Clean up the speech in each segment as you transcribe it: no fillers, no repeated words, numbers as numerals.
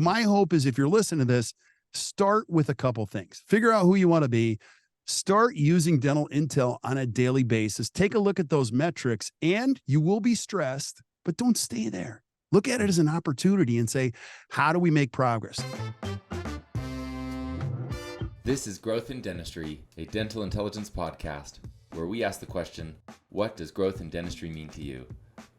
My hope is if you're listening to this, start with a couple things. Figure out who you want to be. Start using Dental Intel on a daily basis. Take a look at those metrics, and you will be stressed, but don't stay there. Look at it as an opportunity and say, how do we make progress? This is Growth in Dentistry, a dental intelligence podcast, where we ask the question, what does growth in dentistry mean to you?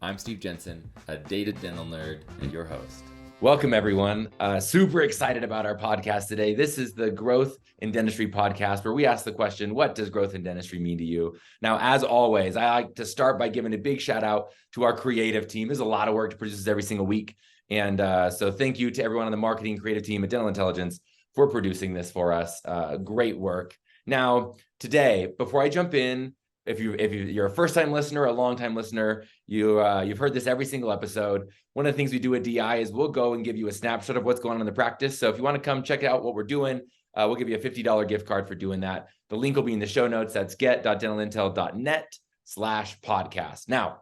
I'm Steve Jensen, a dated dental nerd and your host. Welcome, everyone. Super excited about our podcast today. This is the Growth in Dentistry podcast, where we ask the question, what does growth in dentistry mean to you? Now, as always, I like to start by giving a big shout out to our creative team. There's a lot of work to produce this every single week. And so thank you to everyone on the marketing creative team at Dental Intelligence for producing this for us. Great work. Now, today, before I jump in, if you're a first-time listener, a long-time listener, you've heard this every single episode. One of the things we do at DI is we'll go and give you a snapshot of what's going on in the practice. So if you want to come check out what we're doing, we'll give you a $50 gift card for doing that. The link will be in the show notes. That's get.dentalintel.net/podcast. Now,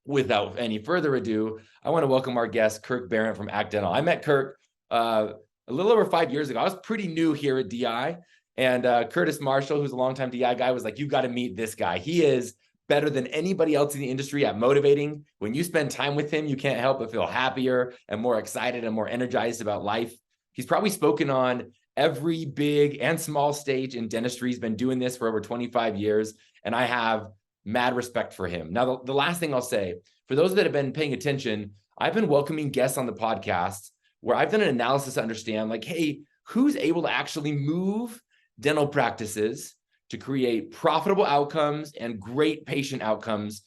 without any further ado, I want to welcome our guest, Kirk Barrett from ACT Dental. I met Kirk a little over 5 years ago. I was pretty new here at DI. And Curtis Marshall, who's a longtime DI guy, was like, you got to meet this guy. He is better than anybody else in the industry at motivating. When you spend time with him, you can't help but feel happier and more excited and more energized about life. He's probably spoken on every big and small stage in dentistry. He's been doing this for over 25 years, and I have mad respect for him. Now, the last thing I'll say, for those that have been paying attention, I've been welcoming guests on the podcast where I've done an analysis to understand, like, hey, who's able to actually move dental practices to create profitable outcomes and great patient outcomes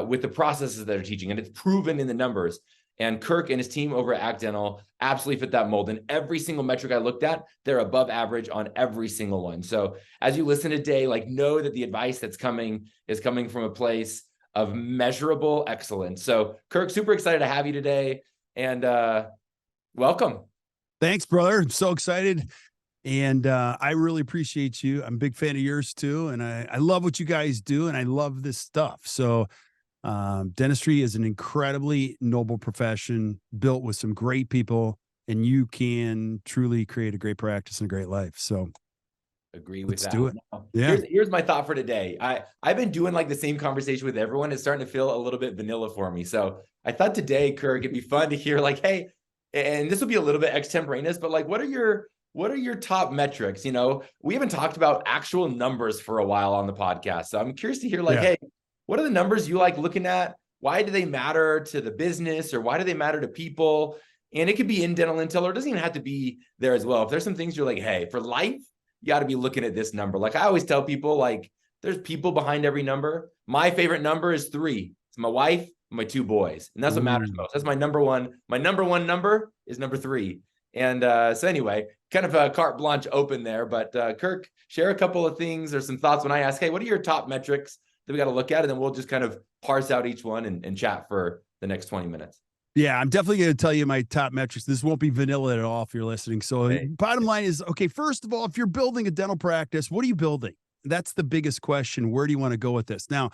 with the processes that they're teaching. And it's proven in the numbers. And Kirk and his team over at ACT Dental absolutely fit that mold. And every single metric I looked at, they're above average on every single one. So as you listen today, like, know that the advice that's coming is coming from a place of measurable excellence. So Kirk, super excited to have you today. And welcome. Thanks, brother. I'm so excited. And I really appreciate you. I'm a big fan of yours too. And I love what you guys do. And I love this stuff. So dentistry is an incredibly noble profession built with some great people. And you can truly create a great practice and a great life. So agree with that. Do it. Now, yeah. Here's my thought for today. I've been doing like the same conversation with everyone. It's starting to feel a little bit vanilla for me. So I thought today, Kirk, it'd be fun to hear like, hey, and this will be a little bit extemporaneous, but like, what are your top metrics? You know, we haven't talked about actual numbers for a while on the podcast. So I'm curious to hear like, hey, what are the numbers you like looking at? Why do they matter to the business, or why do they matter to people? And it could be in Dental Intel, or it doesn't even have to be there as well. If there's some things you're like, hey, for life, you got to be looking at this number. Like I always tell people, like, there's people behind every number. My favorite number is 3. It's my wife and my 2 boys. And that's what matters most. That's my number one. My number one number is number 3. And so anyway, kind of a carte blanche open there, but Kirk, share a couple of things or some thoughts when I ask, hey, what are your top metrics that we got to look at? And then we'll just kind of parse out each one and chat for the next 20 minutes. Yeah, I'm definitely going to tell you my top metrics. This won't be vanilla at all if you're listening. So bottom line is, okay, first of all, if you're building a dental practice, what are you building? That's the biggest question. Where do you want to go with this? Now,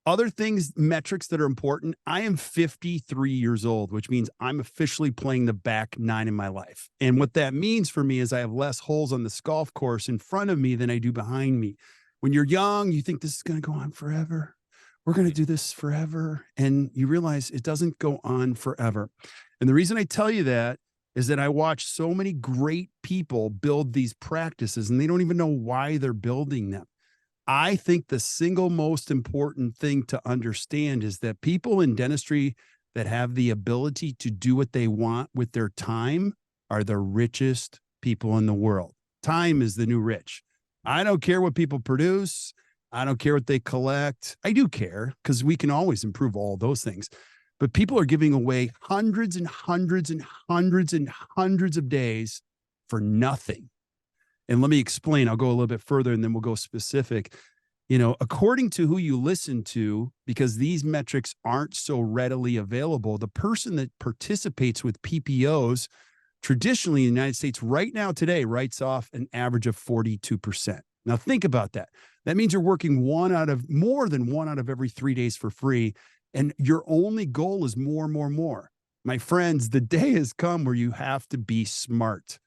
other things, metrics that are important. I am 53 years old, which means I'm officially playing the back 9 in my life. And what that means for me is I have less holes on this golf course in front of me than I do behind me. When you're young, you think this is going to go on forever. We're going to do this forever. And you realize it doesn't go on forever. And the reason I tell you that is that I watch so many great people build these practices and they don't even know why they're building them. I think the single most important thing to understand is that people in dentistry that have the ability to do what they want with their time are the richest people in the world. Time is the new rich. I don't care what people produce. I don't care what they collect. I do care because we can always improve all those things. But people are giving away hundreds and hundreds and hundreds and hundreds of days for nothing. And let me explain. I'll go a little bit further and then we'll go specific. You know, according to who you listen to, because these metrics aren't so readily available, the person that participates with PPOs traditionally in the United States right now today writes off an average of 42%. Now think about that. That means you're working more than one out of every 3 days for free. And your only goal is more. my friends, the day has come where you have to be smart.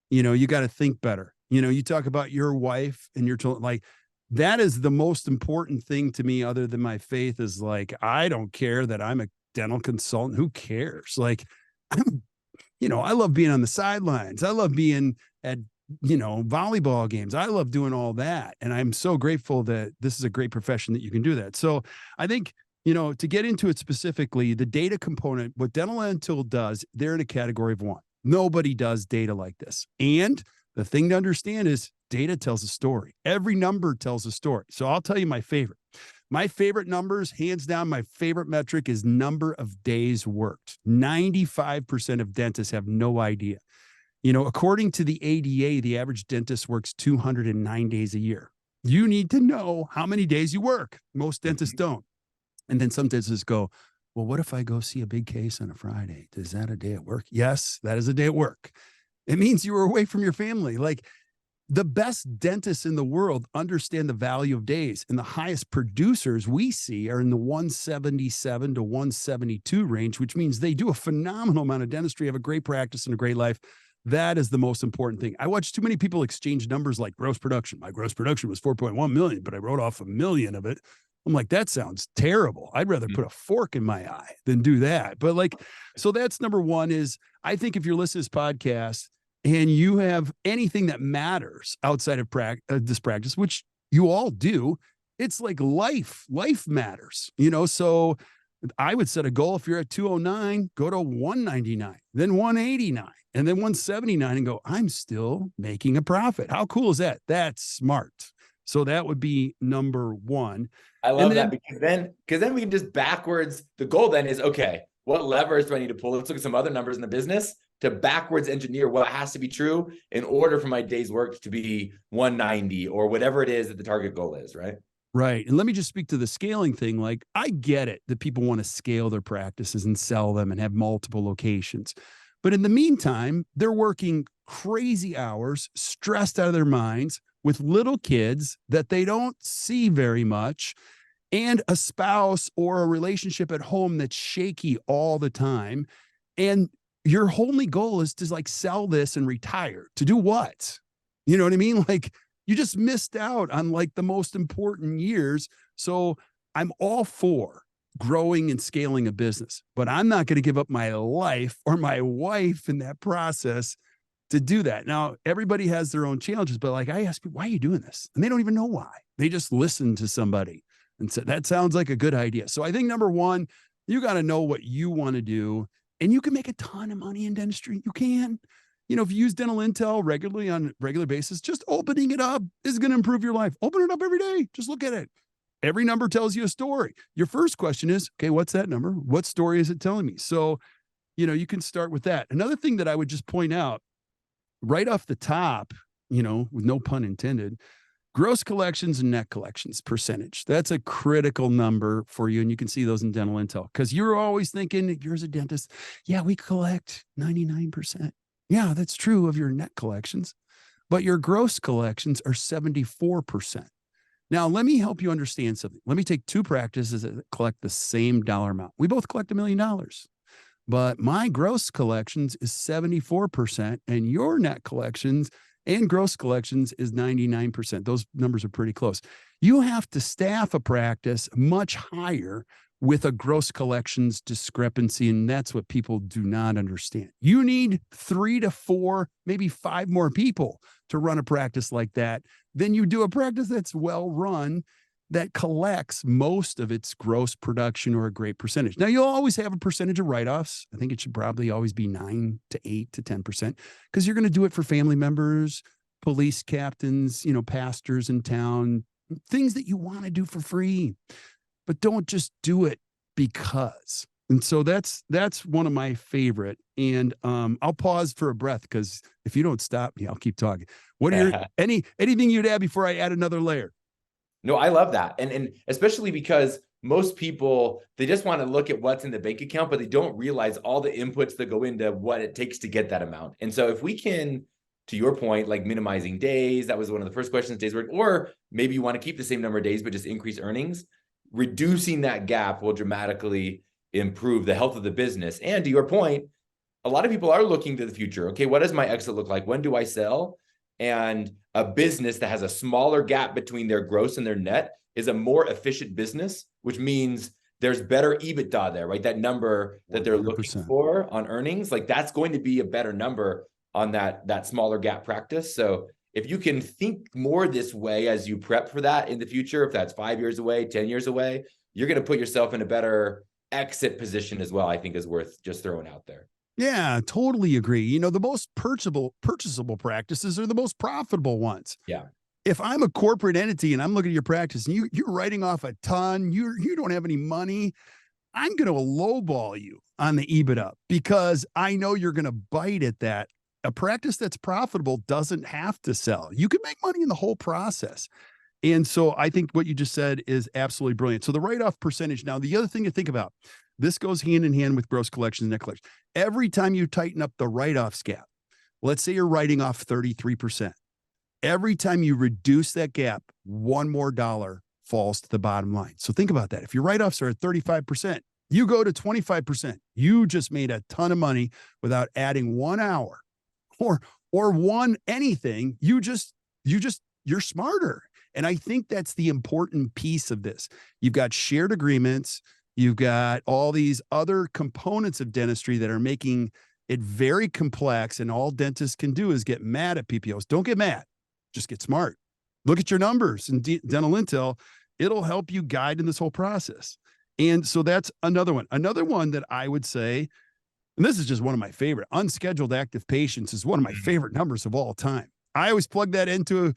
You got to think better. You talk about your wife and your children, like that is the most important thing to me other than my faith is like, I don't care that I'm a dental consultant. Who cares? Like, I love being on the sidelines. I love being at, volleyball games. I love doing all that. And I'm so grateful that this is a great profession that you can do that. So I think, to get into it specifically, the data component, what Dental Intel does, they're in a category of one. Nobody does data like this. And the thing to understand is data tells a story. Every number tells a story. So I'll tell you my favorite. My favorite numbers, hands down, my favorite metric is number of days worked. 95% of dentists have no idea. According to the ADA, the average dentist works 209 days a year. You need to know how many days you work. Most dentists don't. And then some dentists go, well, what if I go see a big case on a Friday? Is that a day at work? Yes, that is a day at work. It means you were away from your family. Like the best dentists in the world understand the value of days, and the highest producers we see are in the 177 to 172 range, which means they do a phenomenal amount of dentistry, have a great practice and a great life. That is the most important thing. I watch too many people exchange numbers like gross production. My gross production was 4.1 million, but I wrote off 1 million of it. I'm like, that sounds terrible. I'd rather put a fork in my eye than do that. But so that's number one is I think if you're listening to this podcast and you have anything that matters outside of this practice, which you all do, it's like life matters, so I would set a goal. If you're at 209, go to 199, then 189, and then 179 and go, I'm still making a profit. How cool is that? That's smart. So that would be number one. I love that because then we can just backwards. The goal then is, okay, what levers do I need to pull? Let's look at some other numbers in the business to backwards engineer what has to be true in order for my days worked to be 190 or whatever it is that the target goal is, right? Right. And let me just speak to the scaling thing. Like I get it that people want to scale their practices and sell them and have multiple locations. But in the meantime, they're working crazy hours, stressed out of their minds with little kids that they don't see very much, and a spouse or a relationship at home that's shaky all the time. And your only goal is to sell this and retire. To do what? You know what I mean? Like you just missed out on the most important years. So I'm all for growing and scaling a business, but I'm not going to give up my life or my wife in that process to do that. Now, everybody has their own challenges, but I ask people, why are you doing this? And they don't even know why. They just listen to somebody and said, that sounds like a good idea. So I think number one, you got to know what you want to do, and you can make a ton of money in dentistry. You can, if you use Dental Intel regularly on a regular basis, just opening it up is going to improve your life. Open it up every day. Just look at it. Every number tells you a story. Your first question is, okay, what's that number? What story is it telling me? So, you can start with that. Another thing that I would just point out right off the top, with no pun intended, gross collections and net collections percentage. That's a critical number for you. And you can see those in Dental Intel because you're always thinking, you're a dentist. Yeah, we collect 99%. Yeah, that's true of your net collections, but your gross collections are 74%. Now, let me help you understand something. Let me take two practices that collect the same dollar amount. We both collect $1 million, but my gross collections is 74% and your net collections and gross collections is 99%. Those numbers are pretty close. You have to staff a practice much higher with a gross collections discrepancy, and that's what people do not understand. You need 3 to 4, maybe 5 more people to run a practice like that than you do a practice that's well run that collects most of its gross production or a great percentage. Now, you'll always have a percentage of write-offs. I think it should probably always be 9 to 8 to 10% because you're going to do it for family members, police captains, pastors in town, things that you want to do for free, but don't just do it because. And so that's one of my favorite. And I'll pause for a breath because if you don't stop me, I'll keep talking. What are your anything you'd add before I add another layer? No, I love that. And especially because most people, they just want to look at what's in the bank account, but they don't realize all the inputs that go into what it takes to get that amount. And so if we can, to your point, minimizing days, that was one of the first questions, days work, or maybe you want to keep the same number of days, but just increase earnings, reducing that gap will dramatically improve the health of the business. And to your point, a lot of people are looking to the future. Okay, what does my exit look like? When do I sell? And a business that has a smaller gap between their gross and their net is a more efficient business, which means there's better EBITDA there, right? That number that they're 100%. looking for on earnings, like that's going to be a better number on that smaller gap practice. So if you can think more this way as you prep for that in the future, if that's 5 years away, 10 years away, you're going to put yourself in a better exit position as well, I think is worth just throwing out there. Yeah, totally agree. You know, the most purchasable practices are the most profitable ones. Yeah. If I'm a corporate entity and I'm looking at your practice and you're writing off a ton, you don't have any money, I'm going to lowball you on the EBITDA because I know you're going to bite at that. A practice that's profitable doesn't have to sell. You can make money in the whole process. And so I think what you just said is absolutely brilliant. So the write-off percentage. Now, the other thing to think about, this goes hand in hand with gross collections and net collections. Every time you tighten up the write-offs gap, let's say you're writing off 33%. Every time you reduce that gap, one more dollar falls to the bottom line. So think about that. If your write-offs are at 35%, you go to 25%. You just made a ton of money without adding 1 hour or one anything. You're smarter. And I think that's the important piece of this. You've got shared agreements. You've got all these other components of dentistry that are making it very complex. And all dentists can do is get mad at PPOs. Don't get mad. Just get smart. Look at your numbers in Dental Intel. It'll help you guide in this whole process. And so that's another one. Another one that I would say, and this is just one of my favorite, unscheduled active patients is one of my favorite numbers of all time. I always plug that into,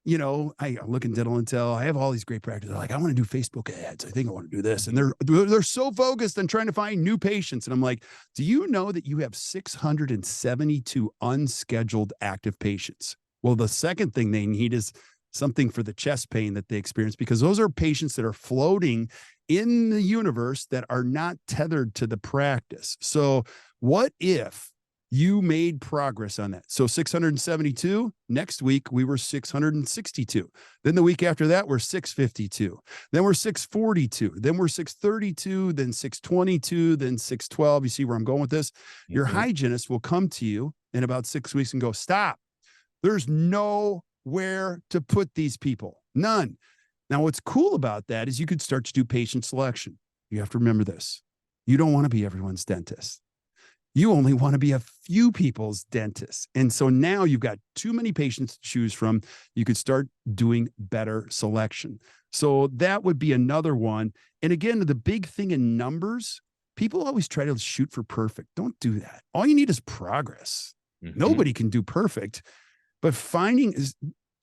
I look in Dental Intel. I have all these great practices. Like, I want to do Facebook ads. I think I want to do this. And they're so focused on trying to find new patients. And I'm like, do you know that you have 672 unscheduled active patients? Well, the second thing they need is something for the chest pain that they experience, because those are patients that are floating in the universe that are not tethered to the practice. So what if you made progress on that? So 672, next week we were 662. Then the week after that, we're 652. Then we're 642. Then we're 632, then 622, then 612. You see where I'm going with this? Your hygienist will come to you in about 6 weeks and go, stop. There's nowhere to put these people. None. Now, what's cool about that is you could start to do patient selection. You have to remember this. You don't want to be everyone's dentist. You only want to be a few people's dentist. And so now you've got too many patients to choose from. You could start doing better selection. So that would be another one. And again, the big thing in numbers, people always try to shoot for perfect. Don't do that. All you need is progress. Nobody can do perfect, but finding is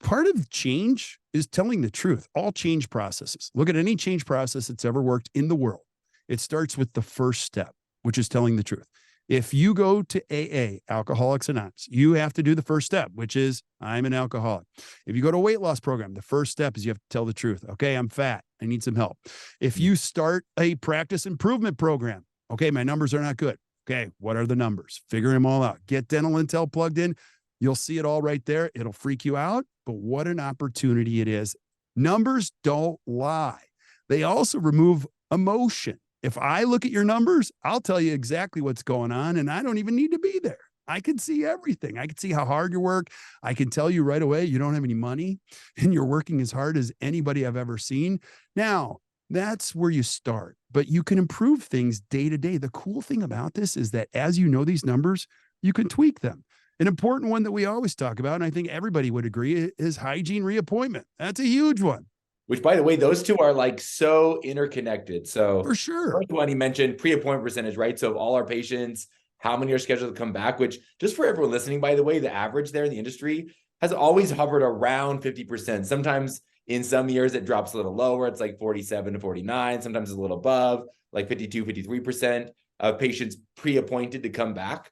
part of change is telling the truth. All change processes. Look at any change process that's ever worked in the world. It starts with the first step, which is telling the truth. If you go to AA, Alcoholics Anonymous, you have to do the first step, which is I'm an alcoholic. If you go to a weight loss program, the first step is you have to tell the truth. Okay, I'm fat. I need some help. If you start a practice improvement program, okay, my numbers are not good. Okay, what are the numbers? Figure them all out. Get Dental Intel plugged in. You'll see it all right there. It'll freak you out, but what an opportunity it is. Numbers don't lie. They also remove emotion. If I look at your numbers, I'll tell you exactly what's going on, and I don't even need to be there. I can see everything. I can see how hard you work. I can tell you right away you don't have any money and you're working as hard as anybody I've ever seen. Now, that's where you start, but you can improve things day to day. The cool thing about this is that as you know these numbers, you can tweak them. An important one that we always talk about, and I think everybody would agree, is hygiene reappointment. That's a huge one. Which, by the way, those two are like so interconnected. So for sure. First one, he mentioned pre-appointment percentage, right? So of all our patients, how many are scheduled to come back, which just for everyone listening, by the way, the average there in the industry has always hovered around 50%. Sometimes in some years it drops a little lower. It's like 47 to 49. Sometimes it's a little above, like 52, 53% of patients pre-appointed to come back.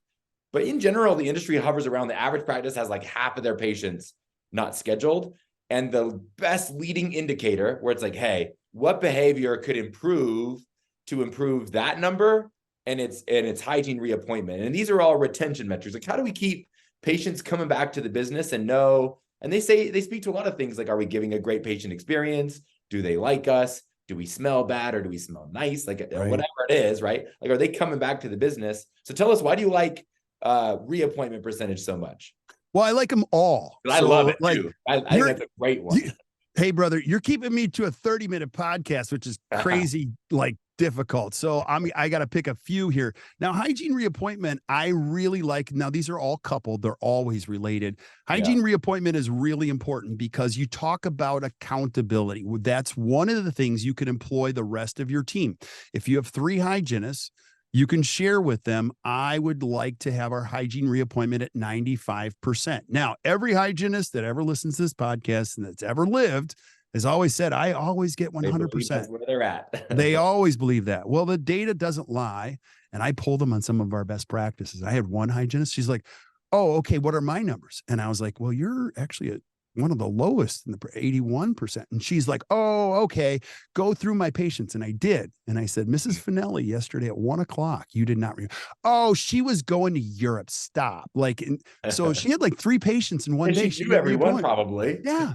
But in general, the industry hovers around, the average practice has like half of their patients not scheduled. And the best leading indicator where it's like, hey, what behavior could improve to improve that number? And it's hygiene reappointment. And these are all retention metrics. Like, how do we keep patients coming back to the business and know? And they speak to a lot of things like, are we giving a great patient experience? Do they like us? do we smell bad or do we smell nice? Like Right. whatever it is, right? Like, are they coming back to the business? So tell us, why do you like reappointment percentage so much? Well, I like them all. I love it too. I think that's a great one. Hey, brother, you're keeping me to a 30-minute podcast, which is crazy, like difficult. So I got to pick a few here. Now, hygiene reappointment, I really like. Now, these are all coupled. They're always related. Hygiene reappointment is really important because you talk about accountability. That's one of the things you can employ the rest of your team. If you have 3 hygienists, you can share with them, I would like to have our hygiene reappointment at 95%. Now, every hygienist that ever listens to this podcast and that's ever lived has always said, I always get 100%. That's where they're at. They always believe that. Well, the data doesn't lie. And I pulled them on some of our best practices. I had one hygienist. She's like, oh, okay, what are my numbers? And I was like, well, you're actually at one of the lowest in the 81%. And she's like, oh, okay, go through my patients. And I did. And I said, Mrs. Finelli, yesterday at 1 o'clock, you did not. Oh, she was going to Europe. Stop. Like, so she had like 3 patients in one day. She knew everyone probably. Yeah.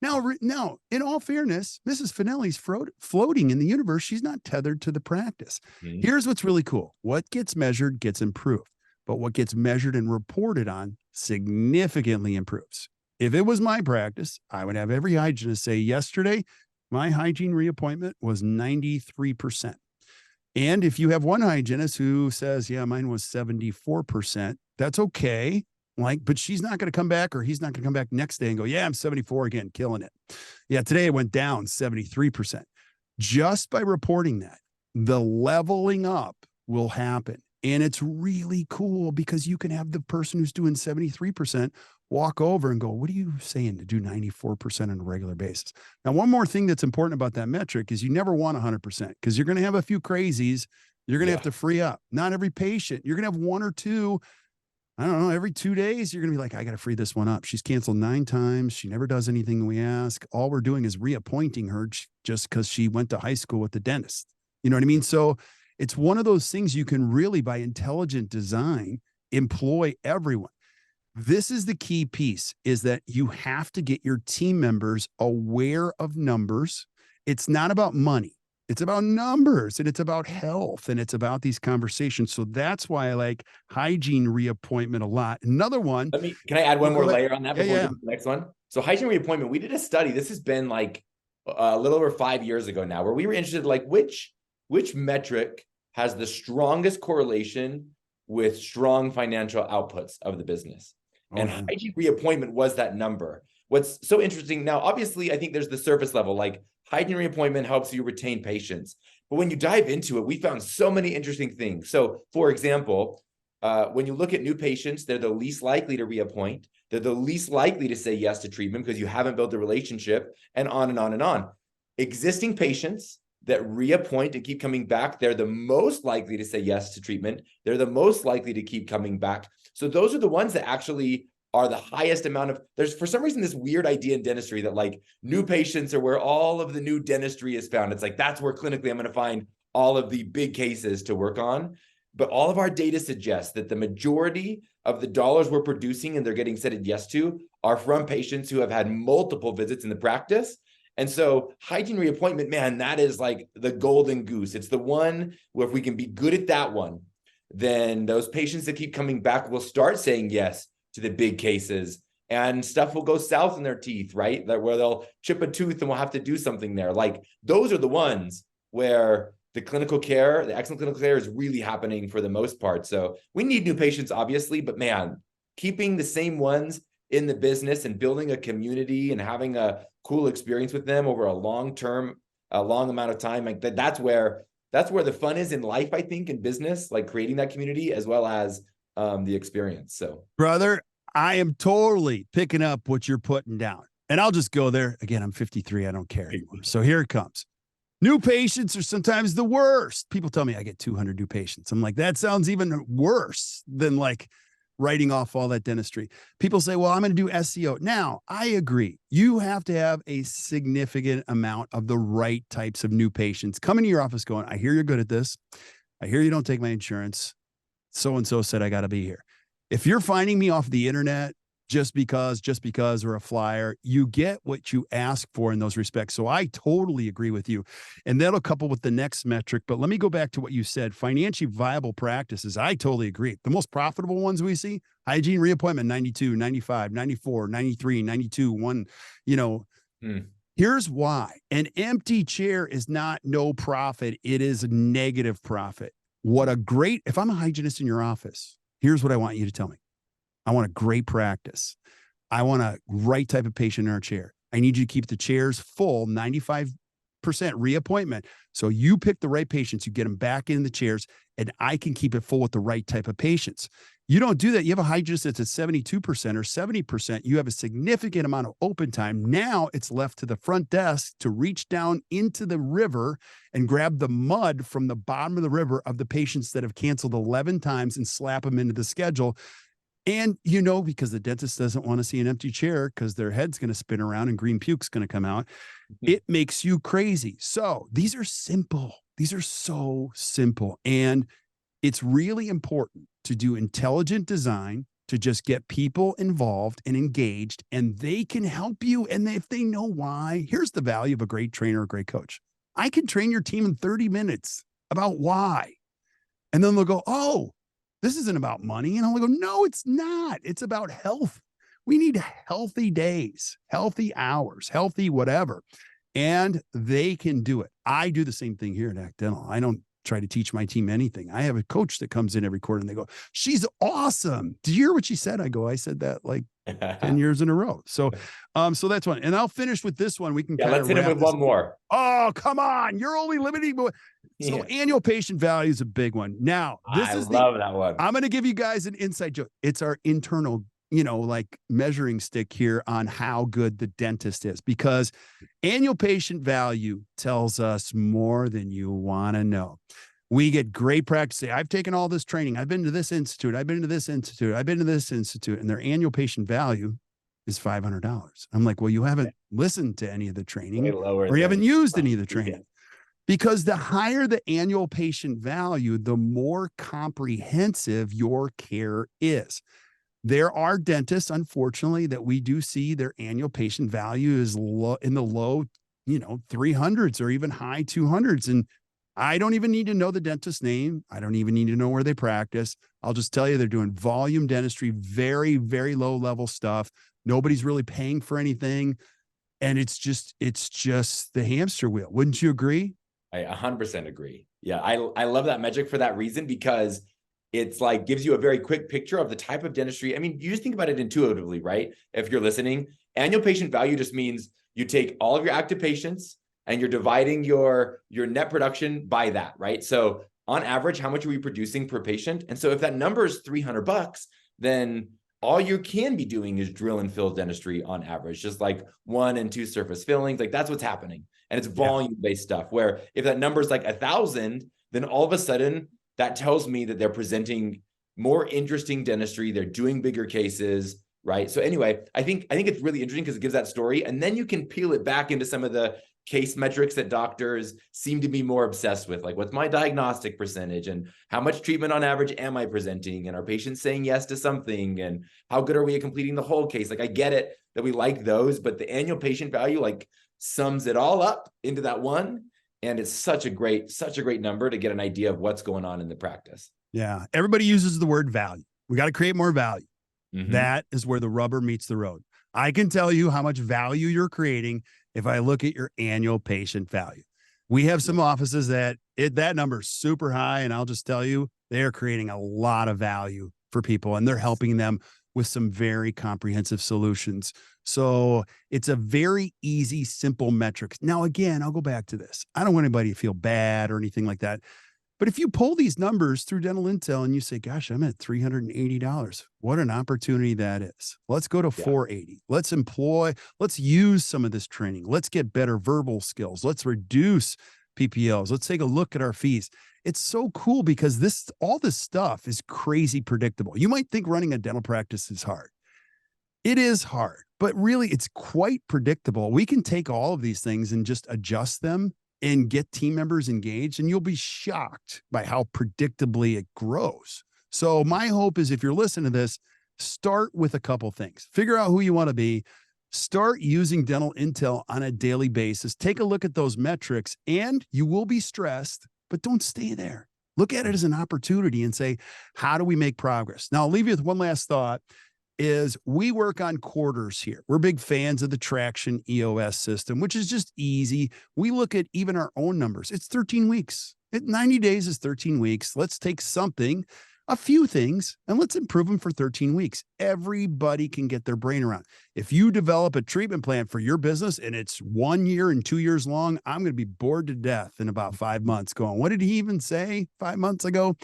Now, in all fairness, Mrs. Finelli's floating in the universe. She's not tethered to the practice. Mm-hmm. Here's what's really cool. What gets measured gets improved, but what gets measured and reported on significantly improves. If it was my practice, I would have every hygienist say, yesterday, my hygiene reappointment was 93%. And if you have one hygienist who says, yeah, mine was 74%, that's okay. Like, but she's not going to come back, or he's not going to come back next day and go, yeah, I'm 74 again, killing it. Yeah, today it went down 73%. Just by reporting that, the leveling up will happen. And it's really cool because you can have the person who's doing 73% walk over and go, what are you saying to do 94% on a regular basis? Now, one more thing that's important about that metric is you never want 100% because you're going to have a few crazies. You're going to have to free up. Not every patient. You're going to have 1 or 2. I don't know, every 2 days, you're going to be like, I got to free this one up. She's canceled 9 times. She never does anything we ask. All we're doing is reappointing her just because she went to high school with the dentist. You know what I mean? So it's one of those things you can really, by intelligent design, employ everyone. This is the key piece, is that you have to get your team members aware of numbers. It's not about money. It's about numbers, and it's about health, and it's about these conversations. So that's why I like hygiene reappointment a lot. Another one. Can I add one more layer on that before we do the next one? So hygiene reappointment, we did a study. This has been like a little over 5 years ago now, where we were interested, like which metric has the strongest correlation with strong financial outputs of the business. And hygiene reappointment was that number. What's so interesting now, obviously, I think there's the surface level, like hygiene reappointment helps you retain patients. But when you dive into it, we found so many interesting things. So for example, when you look at new patients, they're the least likely to reappoint. They're the least likely to say yes to treatment because you haven't built a relationship, and on and on and on. Existing patients that reappoint and keep coming back, they're the most likely to say yes to treatment. They're the most likely to keep coming back. So those are the ones that actually are the highest amount of, there's for some reason this weird idea in dentistry that like new patients are where all of the new dentistry is found. It's like, that's where clinically I'm going to find all of the big cases to work on. But all of our data suggests that the majority of the dollars we're producing and they're getting said yes to are from patients who have had multiple visits in the practice. And so hygiene reappointment, man, that is like the golden goose. It's the one where if we can be good at that one, then those patients that keep coming back will start saying yes to the big cases, and stuff will go south in their teeth, right? That where they'll chip a tooth and we'll have to do something there. Like those are the ones where the clinical care, the excellent clinical care is really happening for the most part. So we need new patients, obviously, but man, keeping the same ones in the business and building a community and having a cool experience with them over a long amount of time, like that's where the fun is in life, I think, in business, like creating that community as well as the experience. So, brother, I am totally picking up what you're putting down, and I'll just go there again. I'm 53. I don't care anymore. So here it comes. New patients are sometimes the worst. People tell me I get 200 new patients. I'm like, that sounds even worse than like writing off all that dentistry. People say, well, I'm going to do SEO. Now, I agree. You have to have a significant amount of the right types of new patients come into your office going, I hear you're good at this. I hear you don't take my insurance. So-and-so said I got to be here. If you're finding me off the internet, just because, or a flyer. You get what you ask for in those respects. So I totally agree with you. And that'll couple with the next metric. But let me go back to what you said, financially viable practices. I totally agree. The most profitable ones we see, hygiene reappointment, 92, 95, 94, 93, 92, one, you know, here's why. An empty chair is not no profit. It is negative profit. If I'm a hygienist in your office, here's what I want you to tell me. I want a great practice. I want a right type of patient in our chair. I need you to keep the chairs full, 95% reappointment. So you pick the right patients, you get them back in the chairs, and I can keep it full with the right type of patients. You don't do that. You have a hygienist that's at 72% or 70%. You have a significant amount of open time. Now it's left to the front desk to reach down into the river and grab the mud from the bottom of the river of the patients that have canceled 11 times and slap them into the schedule. And, because the dentist doesn't want to see an empty chair because their head's going to spin around and green puke's going to come out. It makes you crazy. So these are simple. These are so simple. And it's really important to do intelligent design, to just get people involved and engaged, and they can help you. And if they know why, here's the value of a great trainer, a great coach. I can train your team in 30 minutes about why. And then they'll go, oh, this isn't about money. And I'll go, no, it's not. It's about health. We need healthy days, healthy hours, healthy whatever. And they can do it. I do the same thing here at ACT Dental. I don't try to teach my team anything. I have a coach that comes in every quarter and they go, she's awesome. Did you hear what she said? I said that like 10 years in a row. So that's one. And I'll finish with this one. We can let's hit it with one more. Oh, come on. You're only limiting. So annual patient value is a big one. Now, I love that one. I'm going to give you guys an inside joke. It's our internal, measuring stick here on how good the dentist is, because annual patient value tells us more than you want to know. We get great practice. I've taken all this training. I've been to this institute. I've been to this institute. I've been to this institute, and their annual patient value is $500. I'm like, well, you haven't listened to any of the training, or you haven't used any of the training. Because the higher the annual patient value, the more comprehensive your care is. There are dentists, unfortunately, that we do see their annual patient value is low, in the low, 300s or even high 200s. And I don't even need to know the dentist's name. I don't even need to know where they practice. I'll just tell you they're doing volume dentistry, very, very low level stuff. Nobody's really paying for anything. And it's just the hamster wheel. Wouldn't you agree? I 100% agree. Yeah, I love that metric for that reason, because it's like gives you a very quick picture of the type of dentistry. I mean, you just think about it intuitively, right? If you're listening, annual patient value just means you take all of your active patients and you're dividing your net production by that, right? So on average, how much are we producing per patient? And so if that number is $300, then all you can be doing is drill and fill dentistry on average, just like 1 and 2 surface fillings. Like that's what's happening. And it's volume-based stuff, where if that number is like 1,000, then all of a sudden that tells me that they're presenting more interesting dentistry. They're doing bigger cases, right? So anyway, I think it's really interesting because it gives that story. And then you can peel it back into some of the case metrics that doctors seem to be more obsessed with, like what's my diagnostic percentage and how much treatment on average am I presenting? And are patients saying yes to something? And how good are we at completing the whole case? Like I get it that we like those, but the annual patient value like sums it all up into that one. And it's such a great number to get an idea of what's going on in the practice. Yeah. Everybody uses the word value. We got to create more value. Mm-hmm. That is where the rubber meets the road. I can tell you how much value you're creating if I look at your annual patient value. We have some offices that number is super high, and I'll just tell you, they're creating a lot of value for people, and they're helping them with some very comprehensive solutions. So it's a very easy, simple metric. Now, again, I'll go back to this. I don't want anybody to feel bad or anything like that. But if you pull these numbers through Dental Intel and you say, gosh, I'm at $380, what an opportunity that is. Let's go to $480. Let's use some of this training. Let's get better verbal skills. Let's reduce PPLs. Let's take a look at our fees. It's so cool because all this stuff is crazy predictable. You might think running a dental practice is hard. It is hard, but really it's quite predictable. We can take all of these things and just adjust them and get team members engaged, and you'll be shocked by how predictably it grows. So my hope is if you're listening to this, start with a couple things. Figure out who you want to be. Start using Dental Intel on a daily basis. Take a look at those metrics, and you will be stressed, but don't stay there. Look at it as an opportunity and say, how do we make progress? Now, I'll leave you with one last thought is we work on quarters here. We're big fans of the Traction EOS system, which is just easy. We look at even our own numbers. It's 13 weeks. 90 days is 13 weeks. Let's take something, a few things, and let's improve them for 13 weeks. Everybody can get their brain around. If you develop a treatment plan for your business and it's 1 year and 2 years long, I'm going to be bored to death in about 5 months going, what did he even say 5 months ago?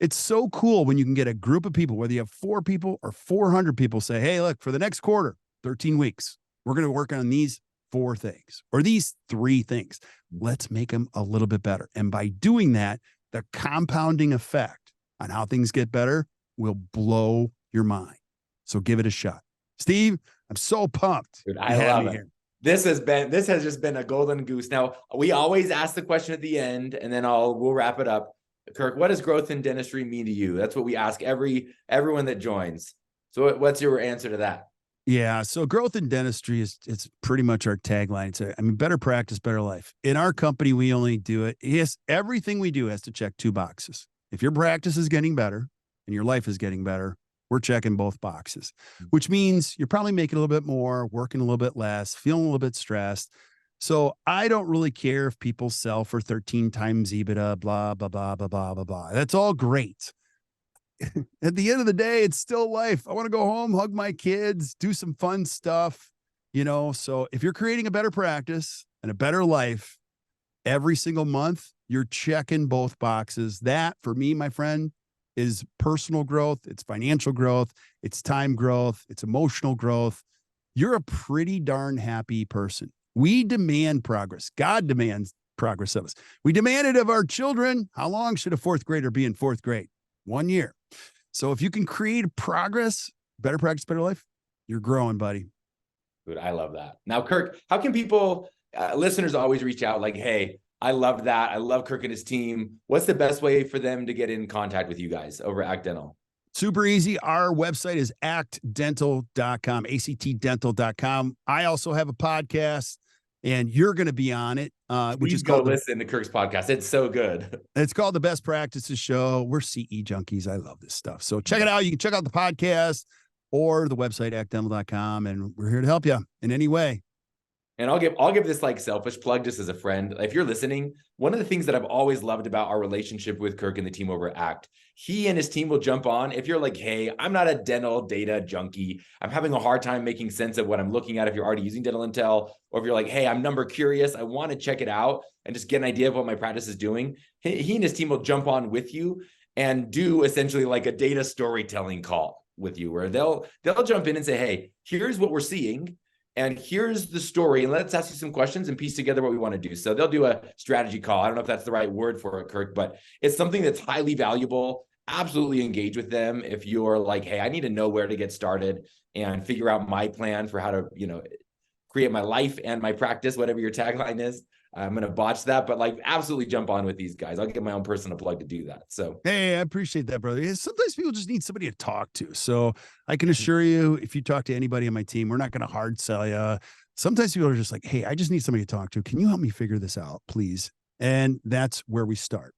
It's so cool when you can get a group of people, whether you have 4 people or 400 people, say, hey, look, for the next quarter, 13 weeks, we're going to work on these 4 things or these 3 things. Let's make them a little bit better. And by doing that, the compounding effect on how things get better will blow your mind. So give it a shot. Steve, I'm so pumped. Dude, I love it. Here. This has just been a golden goose. Now, we always ask the question at the end, and then we'll wrap it up. Kirk, what does growth in dentistry mean to you? That's what we ask everyone that joins. So what's your answer to that? Yeah. So growth in dentistry it's pretty much our tagline. It's better practice, better life. In our company, we only do it. Yes, everything we do has to check 2 boxes. If your practice is getting better and your life is getting better, we're checking both boxes, which means you're probably making a little bit more, working a little bit less, feeling a little bit stressed. So I don't really care if people sell for 13 times EBITDA, blah, blah, blah, blah, blah, blah, blah. That's all great. At the end of the day, it's still life. I want to go home, hug my kids, do some fun stuff, So if you're creating a better practice and a better life every single month, you're checking both boxes. That, for me, my friend, is personal growth. It's financial growth. It's time growth. It's emotional growth. You're a pretty darn happy person. We demand progress. God demands progress of us. We demand it of our children. How long should a 4th grader be in 4th grade? 1 year. So if you can create progress, better practice, better life, you're growing, buddy. Dude, I love that. Now, Kirk, how can people, listeners always reach out like, hey, I love that. I love Kirk and his team. What's the best way for them to get in contact with you guys over at ACT Dental? Super easy. Our website is actdental.com, actdental.com. I also have a podcast, and you're going to be on it, which is called listen to Kirk's podcast. It's so good. It's called The Best Practices Show. We're CE junkies. I love this stuff. So check it out. You can check out the podcast or the website, actdental.com, and we're here to help you in any way. And I'll give this like selfish plug just as a friend. If you're listening, one of the things that I've always loved about our relationship with Kirk and the team over at ACT, he and his team will jump on. If you're like, hey, I'm not a dental data junkie, I'm having a hard time making sense of what I'm looking at if you're already using Dental Intel, or if you're like, hey, I'm number curious, I want to check it out and just get an idea of what my practice is doing, he and his team will jump on with you and do essentially like a data storytelling call with you, where they'll jump in and say, hey, here's what we're seeing. And here's the story, and let's ask you some questions and piece together what we want to do. So they'll do a strategy call. I don't know if that's the right word for it, Kirk, but it's something that's highly valuable. Absolutely engage with them. If you're like, hey, I need to know where to get started and figure out my plan for how to, create my life and my practice, whatever your tagline is. I'm going to botch that, but like absolutely jump on with these guys. I'll get my own personal plug to do that. So, hey, I appreciate that, brother. Sometimes people just need somebody to talk to. So I can assure you, if you talk to anybody on my team, we're not going to hard sell you. Sometimes people are just like, hey, I just need somebody to talk to. Can you help me figure this out, please? And that's where we start.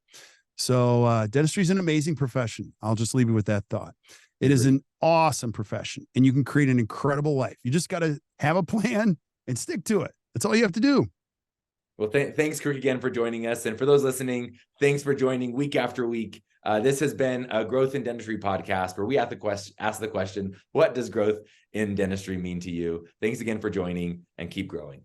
So dentistry is an amazing profession. I'll just leave you with that thought. It is an awesome profession, and you can create an incredible life. You just got to have a plan and stick to it. That's all you have to do. Well, thanks, Kirk, again for joining us. And for those listening, thanks for joining week after week. This has been a Growth in Dentistry podcast where we ask the question, what does growth in dentistry mean to you? Thanks again for joining, and keep growing.